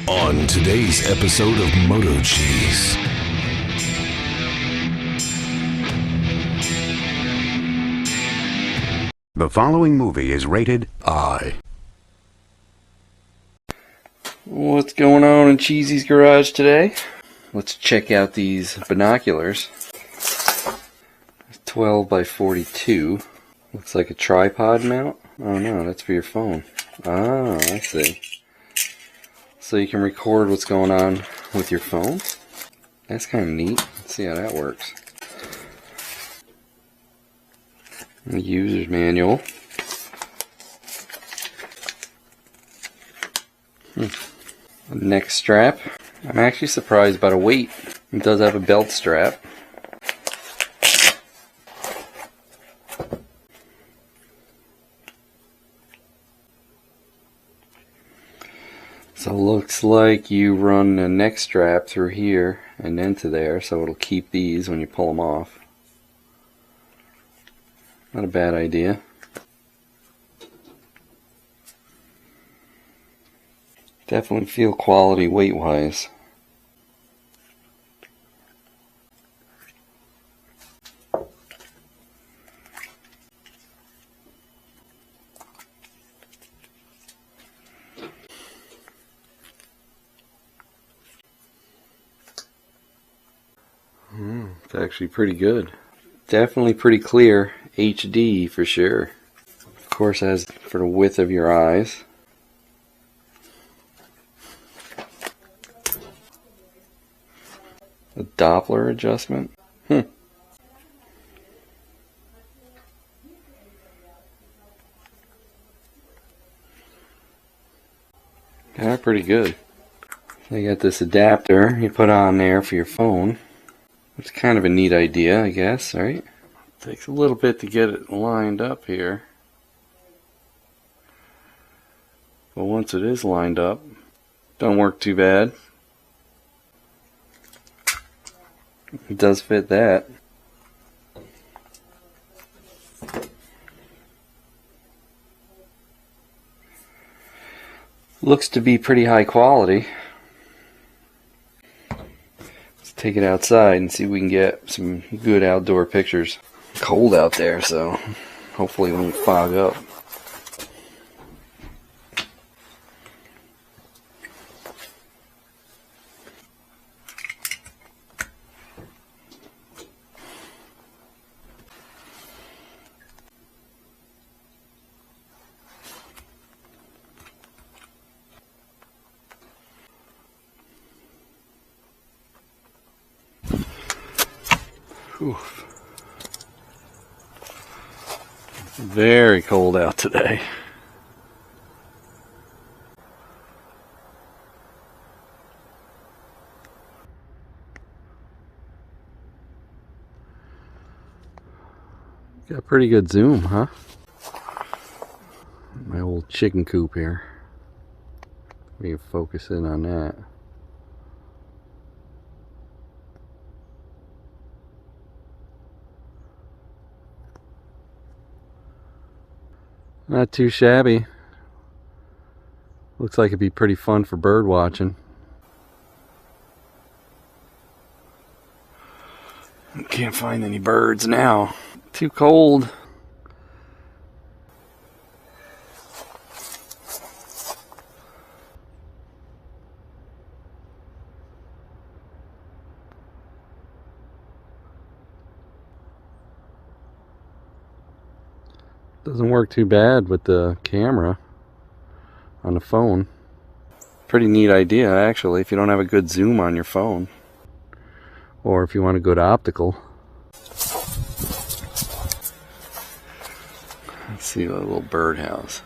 On today's episode of MotoCheez. The following movie is rated I. What's going on in Cheezy's garage today? Let's check out these binoculars. 12 by 42. Looks like a tripod mount. Oh no, that's for your phone. Ah, I see. So you can record what's going on with your phone. That's kind of neat. Let's see how that works. The user's manual. A neck strap. I'm actually surprised by the weight. It does have a belt strap. So it looks like you run a neck strap through here and then to there, so it'll keep these when you pull them off. Not a bad idea. Definitely feel quality weight-wise. It's actually pretty good. Definitely pretty clear. HD for sure. Of course, as for the width of your eyes. A Doppler adjustment. Yeah, pretty good. You got this adapter you put on there for your phone. It's kind of a neat idea, I guess, right? Takes a little bit to get it lined up here. But once it is lined up, don't work too bad. It does fit that. Looks to be pretty high quality. Let's take it outside and see if we can get some good outdoor pictures. Cold out there, so hopefully it won't fog up. Whew. Very cold out today. Got pretty good zoom, huh? My old chicken coop here. We can focus in on that. Not too shabby. Looks like it'd be pretty fun for bird watching. Can't find any birds now. Too cold. Doesn't work too bad with the camera on the phone. Pretty neat idea actually if you don't have a good zoom on your phone. Or if you want to go to optical. Let's see a little birdhouse.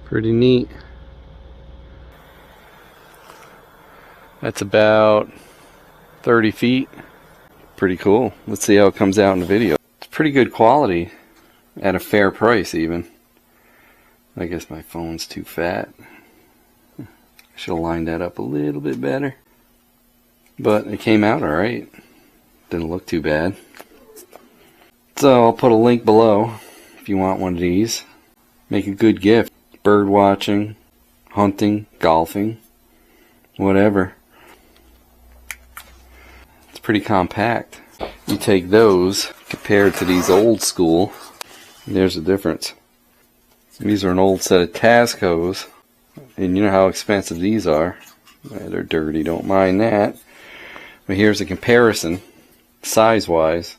Pretty neat. That's about 30 feet. Pretty cool. Let's see how it comes out in the video. It's pretty good quality at a fair price even. I guess my phone's too fat. I should have lined that up a little bit better. but it came out alright. Didn't look too bad. So I'll put a link below if you want one of these. Make a good gift. Bird watching, hunting, golfing, whatever. It's pretty compact. You take those compared to these old school, there's a difference. These are an old set of Tascos, and you know how expensive these are. They're dirty, don't mind that. But here's a comparison, size-wise.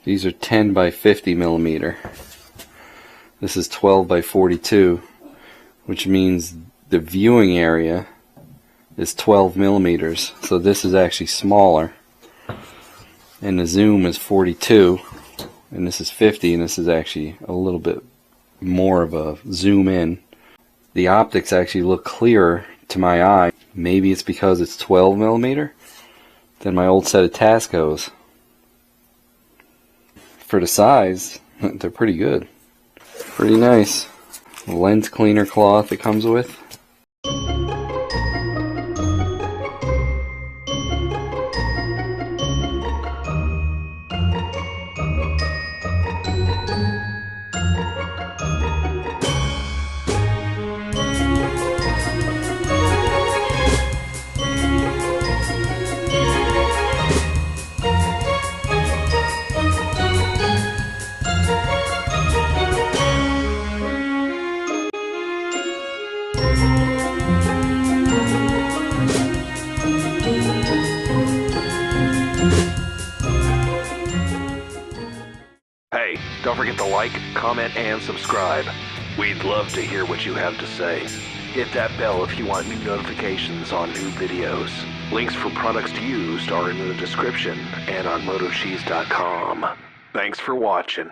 These are 10 by 50 millimeter. This is 12 by 42, which means the viewing area is 12 millimeters. So this is actually smaller. And the zoom is 42, and this is 50, and this is actually a little bit more of a zoom in. The optics actually look clearer to my eye. Maybe it's because it's 12 millimeter than my old set of Tascos. For the size, they're pretty good. Pretty nice. Lens cleaner cloth it comes with. Hey, don't forget to like, comment, and subscribe. We'd love to hear what you have to say. Hit that bell if you want new notifications on new videos. Links for products used are in the description and on MotoCheez.com. Thanks for watching.